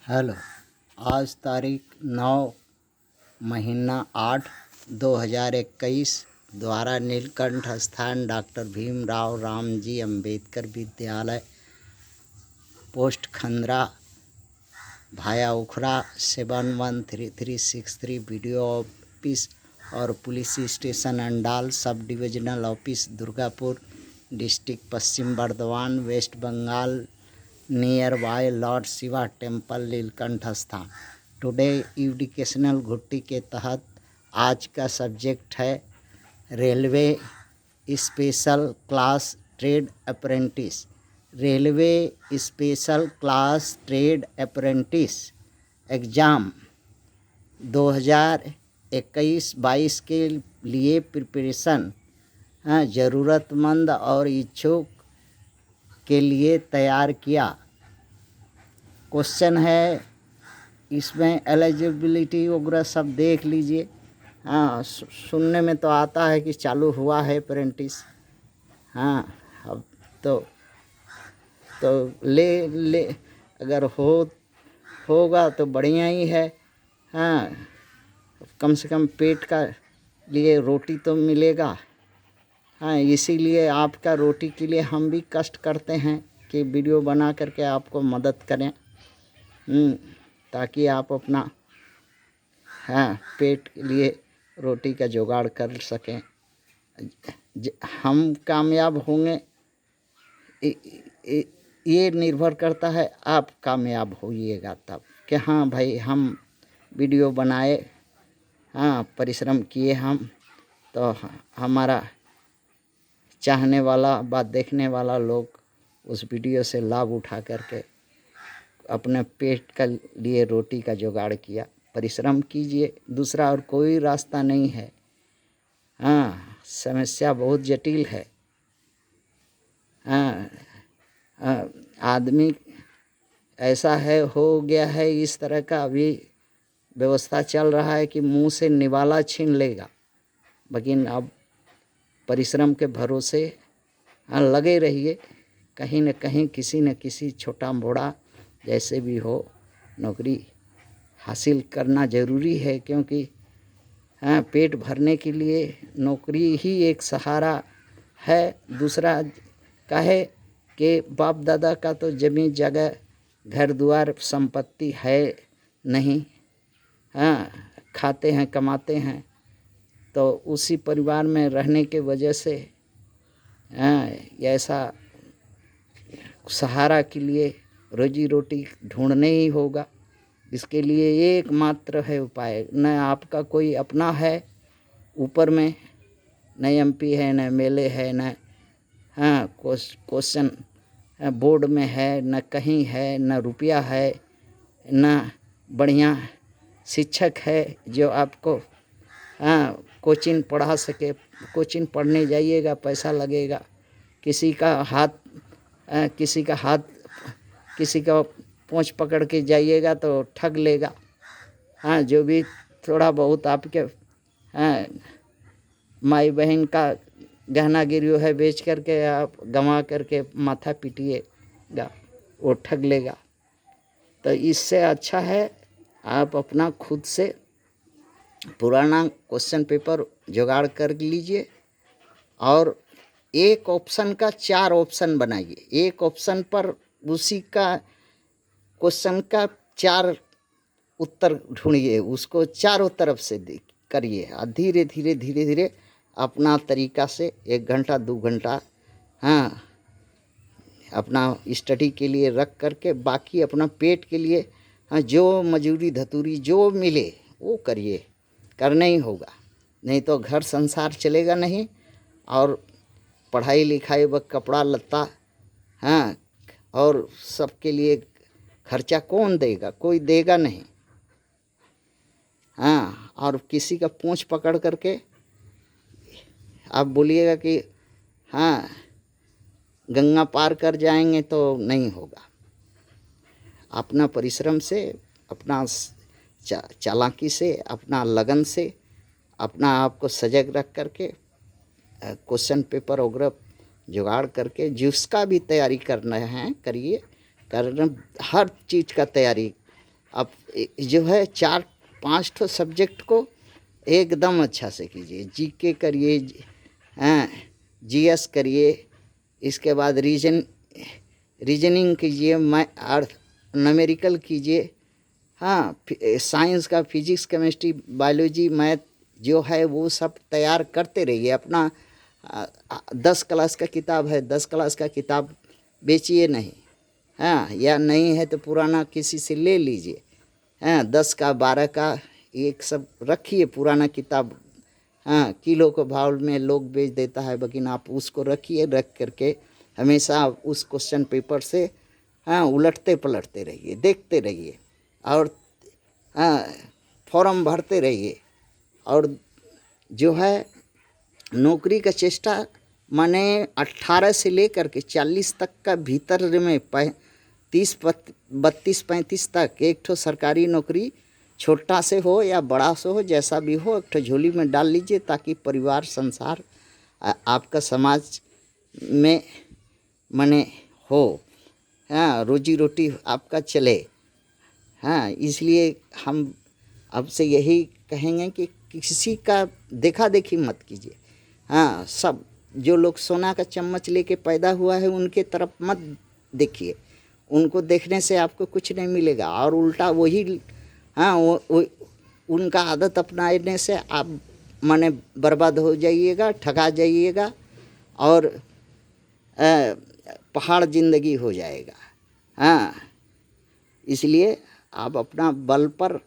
Hello. आज तारीख 9/8/2021 द्वारा नीलकंठ स्थान डॉक्टर भीमराव रामजी अंबेडकर विद्यालय पोस्ट खंद्रा भाया उखरा 713363 वीडियो ऑफिस और police station Andal sub divisional office Durgapur district Paschim Bardhaman West Bengal near by lord Shiva temple Nilkanth स्थान। टुडे एजुकेशनल घुट्टी के तहत आज का सब्जेक्ट है railway special class trade apprentice. Railway special class trade apprentice exam 2021-22 के लिए प्रिपरेशन ज़रूरतमंद और इच्छुक के लिए तैयार किया। क्वेश्चन है, इसमें एलिजिबिलिटी वगैरह सब देख लीजिए। सुनने में तो आता है कि चालू हुआ है अप्रेंटिस। अब तो ले अगर होगा तो बढ़िया ही है। कम से कम पेट का लिए रोटी तो मिलेगा। इसीलिए आपका रोटी के लिए हम भी कष्ट करते हैं कि वीडियो बना करके आपको मदद करें, ताकि आप अपना पेट के लिए रोटी का जुगाड़ कर सकें। हम कामयाब होंगे ये निर्भर करता है आप कामयाब होइएगा तब कि हाँ भाई हम वीडियो बनाए, परिश्रम किए हम, तो हमारा चाहने वाला बात देखने वाला लोग उस वीडियो से लाभ उठा करके अपने पेट का लिए रोटी का जुगाड़ किया। परिश्रम कीजिए, दूसरा और कोई रास्ता नहीं है। समस्या बहुत जटिल है। आदमी ऐसा है हो गया है, इस तरह का अभी व्यवस्था चल रहा है कि मुंह से निवाला छीन लेगा। लेकिन अब परिश्रम के भरोसे लगे रहिए, कहीं न कहीं किसी न किसी छोटा मोटा जैसे भी हो नौकरी हासिल करना ज़रूरी है, क्योंकि पेट भरने के लिए नौकरी ही एक सहारा है। दूसरा कहे कि बाप दादा का तो ज़मीन जगह घर द्वार संपत्ति है नहीं, खाते हैं कमाते हैं, तो उसी परिवार में रहने के वजह से ऐसा सहारा के लिए रोजी रोटी ढूंढने ही होगा। इसके लिए एकमात्र है उपाय। न आपका कोई अपना है ऊपर में, न एमपी है, न एमएलए है, न क्वेश्चन बोर्ड में है, न कहीं है, न रुपया है, न बढ़िया शिक्षक है जो आपको कोचिंग पढ़ा सके। कोचिंग पढ़ने जाइएगा पैसा लगेगा, किसी का पूंछ पकड़ के जाइएगा तो ठग लेगा। जो भी थोड़ा बहुत आपके माई बहन का गहना गिरियो है बेच करके आप गंवा करके माथा पीटिएगा, वो ठग लेगा। तो इससे अच्छा है आप अपना खुद से पुराना क्वेश्चन पेपर जुगाड़ कर लीजिए और एक ऑप्शन का 4 ऑप्शन बनाइए। एक ऑप्शन पर उसी का क्वेश्चन का 4 उत्तर ढूंढिए, उसको चारों तरफ से करिए और धीरे धीरे अपना तरीका से 1 घंटा 2 घंटा अपना स्टडी के लिए रख करके बाकी अपना पेट के लिए जो मजूरी धतूरी जो मिले वो करिए, करना ही होगा। नहीं तो घर संसार चलेगा नहीं, और पढ़ाई लिखाई व कपड़ा लत्ता और सबके लिए खर्चा कौन देगा? कोई देगा नहीं। और किसी का पूंछ पकड़ करके आप बोलिएगा कि गंगा पार कर जाएंगे तो नहीं होगा। अपना परिश्रम से, अपना चालाकी से, अपना लगन से अपना आप को सजग रख करके क्वेश्चन पेपर वगैरह जुगाड़ करके जिसका भी तैयारी करना है करिए। कारण हर चीज़ का तैयारी आप जो है 4-5 ठो सब्जेक्ट को एकदम अच्छा से कीजिए। जीके करिए, जीएस करिए, इसके बाद रीजनिंग कीजिए, और न्यूमेरिकल कीजिए। हाँ, साइंस का फिजिक्स, केमिस्ट्री, बायोलॉजी, मैथ जो है वो सब तैयार करते रहिए। अपना 10 क्लास का किताब है, 10 क्लास का किताब बेचिए नहीं, हाँ, या नहीं है तो पुराना किसी से ले लीजिए। हाँ, 10 का 12 का एक सब रखिए पुराना किताब। हाँ, किलो के भाव में लोग बेच देता है, लेकिन आप उसको रखिए, रख करके हमेशा आप उस क्वेश्चन पेपर से हाँ उलटते पलटते रहिए, देखते रहिए, और हाँ फॉर्म भरते रहिए। और जो है नौकरी का चेष्टा माने 18 से लेकर के 40 तक का भीतर में 32-35 तक एक ठो सरकारी नौकरी, छोटा से हो या बड़ा से हो, जैसा भी हो, एक ठो झोली में डाल लीजिए, ताकि परिवार, संसार, आपका समाज में माने हो, हाँ, रोजी रोटी आपका चले। हाँ, इसलिए हम आपसे यही कहेंगे कि किसी का देखा देखी मत कीजिए। हाँ, सब जो लोग सोना का चम्मच लेके पैदा हुआ है उनके तरफ मत देखिए, उनको देखने से आपको कुछ नहीं मिलेगा, और उल्टा वही हाँ वो उनका आदत अपनाने से आप माने बर्बाद हो जाइएगा, ठगा जाइएगा, और पहाड़ जिंदगी हो जाएगा। हाँ, इसलिए आप अपना बल पर,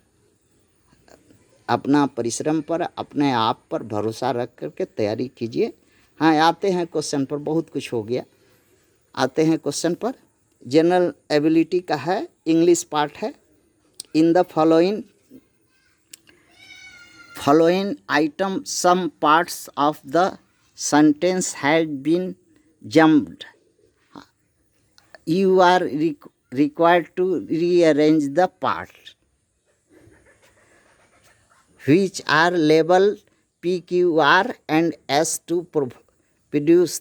अपना परिश्रम पर, अपने आप पर भरोसा रख करके तैयारी कीजिए। हाँ, आते हैं क्वेश्चन पर, बहुत कुछ हो गया, आते हैं क्वेश्चन पर। जनरल एबिलिटी का है, इंग्लिश पार्ट है। In the following item some parts of the sentence had been jumped. You are required to rearrange the parts which are labeled P, Q, R and S to produce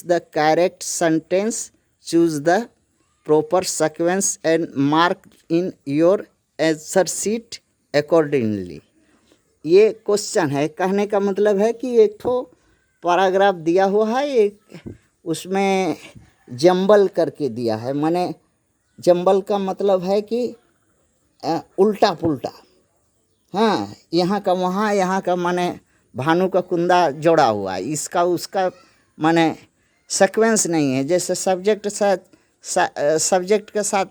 the correct sentence. Choose the proper sequence and mark in your answer sheet accordingly. ये question है, कहने का मतलब है कि एक ठो paragraph दिया हुआ है, एक उसमें जंबल करके दिया है। माने जंबल का मतलब है कि उल्टा पुल्टा, हाँ, यहाँ का वहाँ, यहाँ का माने भानु का कुंदा जोड़ा हुआ है, इसका उसका माने सीक्वेंस नहीं है। जैसे सब्जेक्ट के साथ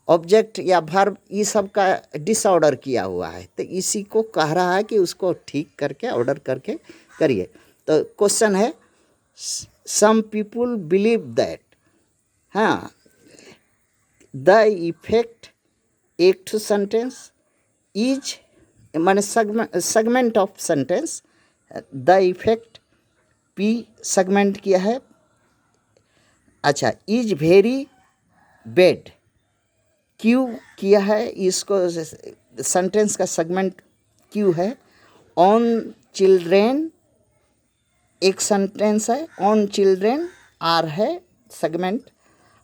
ऑब्जेक्ट या वर्ब, ये सब का डिसऑर्डर किया हुआ है, तो इसी को कह रहा है कि उसको ठीक करके ऑर्डर करके करिए। तो क्वेश्चन है, सम पीपुल बिलीव दैट, हाँ, द इफेक्ट, एक टू सेंटेंस, इज माने segment of sentence, the effect, P segment किया है। अच्छा, इज वेरी बैड, क्यू किया है, इसको सेंटेंस का सेगमेंट क्यू है। ऑन चिल्ड्रेन एक सेंटेंस है, ऑन चिल्ड्रेन आर है सेगमेंट,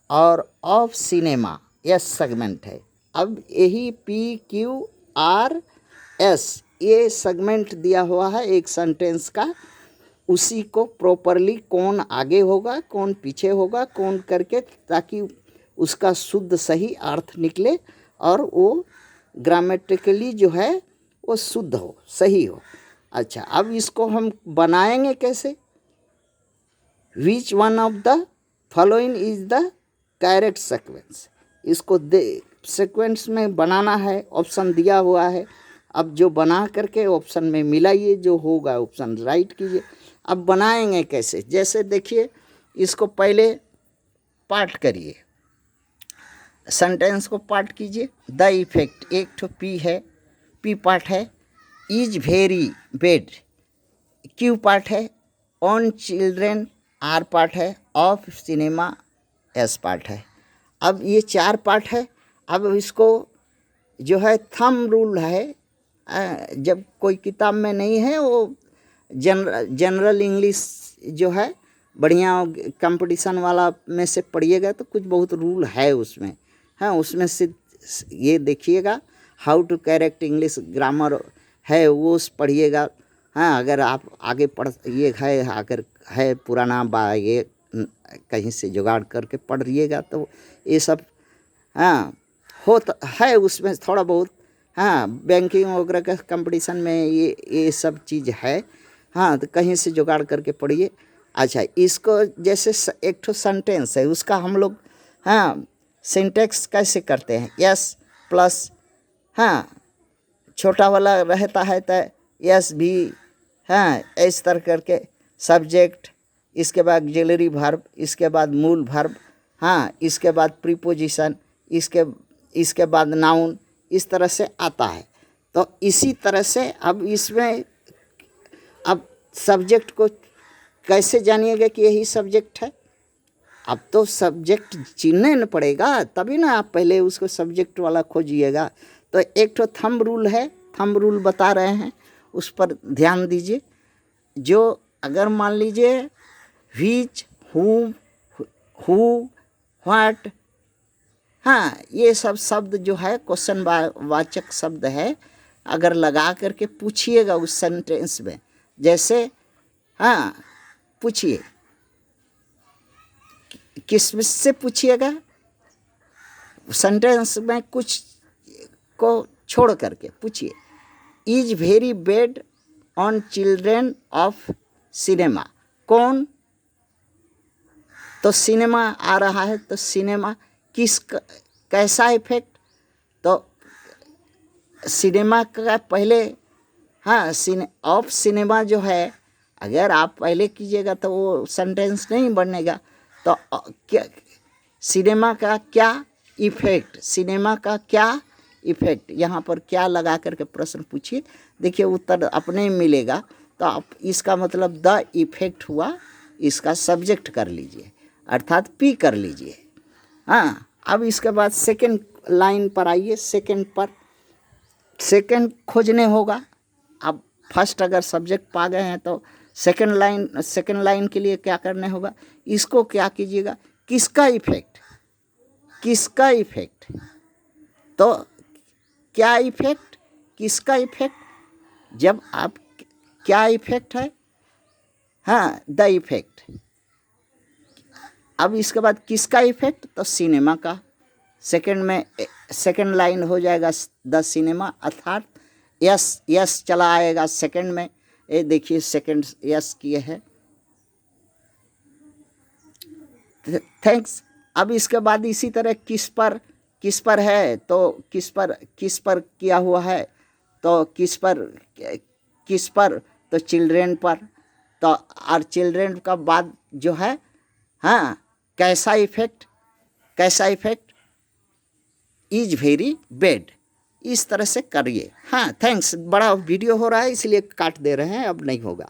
और ऑफ सिनेमा एस सेगमेंट है। अब यही पी क्यू आर एस ये सेगमेंट दिया हुआ है एक सेंटेंस का, उसी को प्रॉपरली कौन आगे होगा, कौन पीछे होगा, कौन करके, ताकि उसका शुद्ध सही अर्थ निकले और वो ग्रामेटिकली जो है वो शुद्ध हो, सही हो। अच्छा, अब इसको हम बनाएंगे कैसे? Which one of the following is the correct sequence, इसको सीक्वेंस में बनाना है, ऑप्शन दिया हुआ है। अब जो बना करके ऑप्शन में मिलाइए, जो होगा ऑप्शन राइट कीजिए। अब बनाएंगे कैसे? जैसे देखिए, इसको पहले पार्ट करिए, सेंटेंस को पार्ट कीजिए। द इफेक्ट एक ठो पी है, पी पार्ट है। Is very bad Q part है। ऑन चिल्ड्रेन आर पार्ट है। ऑफ सिनेमा एस पार्ट है। अब ये 4 पार्ट है। अब इसको जो है थंब रूल है, जब कोई किताब में नहीं है, वो जनरल इंग्लिश जो है बढ़िया कंपटीशन वाला में से पढ़िएगा तो कुछ बहुत रूल है उसमें, हाँ, उसमें से ये देखिएगा, how to correct English grammar है, वो पढ़िएगा। हाँ, अगर आप आगे पढ़ ये है, अगर है पुराना ये कहीं से जुगाड़ करके पढ़ रहिएगा तो ये सब हाँ होता है उसमें थोड़ा बहुत। हाँ, बैंकिंग वगैरह का कंपटीशन में ये सब चीज़ है। हाँ, तो कहीं से जुगाड़ करके पढ़िए। अच्छा, इसको जैसे एक ठो सेंटेंस है, उसका हम लोग हाँ सिंटेक्स कैसे करते हैं, यस प्लस हाँ छोटा वाला रहता है तो यस भी, हाँ इस तरह करके सब्जेक्ट, इसके बाद ऑक्सिलरी वर्ब, इसके बाद मूल वर्ब, हाँ इसके बाद प्रीपोजिशन, इसके बाद नाउन, इस तरह से आता है। तो इसी तरह से अब इसमें अब सब्जेक्ट को कैसे जानिएगा कि यही सब्जेक्ट है। अब तो सब्जेक्ट चिन्हना न पड़ेगा, तभी ना आप पहले उसको सब्जेक्ट वाला खोजिएगा। तो एक तो थंब रूल है, थंब रूल बता रहे हैं, उस पर ध्यान दीजिए। जो अगर मान लीजिए व्हिच, हूम, हु, व्हाट, हाँ ये सब शब्द जो है क्वेश्चन वाचक शब्द है, अगर लगा करके पूछिएगा उस सेंटेंस में, जैसे हाँ पूछिए, किस से पूछिएगा, सेंटेंस में कुछ को छोड़ करके पूछिए। Is very bad on children of cinema, कौन, तो सिनेमा आ रहा है, तो सिनेमा किस कैसा इफेक्ट, तो सिनेमा का पहले हाँ ऑफ सिनेमा जो है, अगर आप पहले कीजिएगा तो वो सेंटेंस नहीं बनेगा। तो क्या सिनेमा का क्या इफेक्ट, सिनेमा का क्या इफेक्ट, यहाँ पर क्या लगा करके प्रश्न पूछिए, देखिए उत्तर अपने मिलेगा। तो आप इसका मतलब द इफेक्ट हुआ, इसका सब्जेक्ट कर लीजिए, अर्थात पी कर लीजिए। हाँ, अब इसके बाद सेकंड लाइन पर आइए। सेकंड पर सेकंड खोजने होगा। अब फर्स्ट अगर सब्जेक्ट पा गए हैं तो सेकंड लाइन के लिए क्या करने होगा, इसको क्या कीजिएगा, किसका इफेक्ट, किसका इफेक्ट, तो क्या इफेक्ट, किसका इफेक्ट, जब आप क्या इफेक्ट है, हाँ द इफेक्ट। अब इसके बाद किसका इफेक्ट, तो सिनेमा का। सेकंड में सेकंड लाइन हो जाएगा द सिनेमा, अर्थात यस, यस चला आएगा सेकंड में। ये देखिए सेकंड यस किए है, थैंक्स। अब इसके बाद इसी तरह किस पर है, तो किस पर किया हुआ है, तो किस पर, तो चिल्ड्रेन पर। तो और चिल्ड्रेन का बाद जो है हाँ कैसा इफेक्ट, कैसा इफेक्ट, इज वेरी बैड, इस तरह से करिए। हाँ थैंक्स, बड़ा वीडियो हो रहा है इसलिए काट दे रहे हैं, अब नहीं होगा।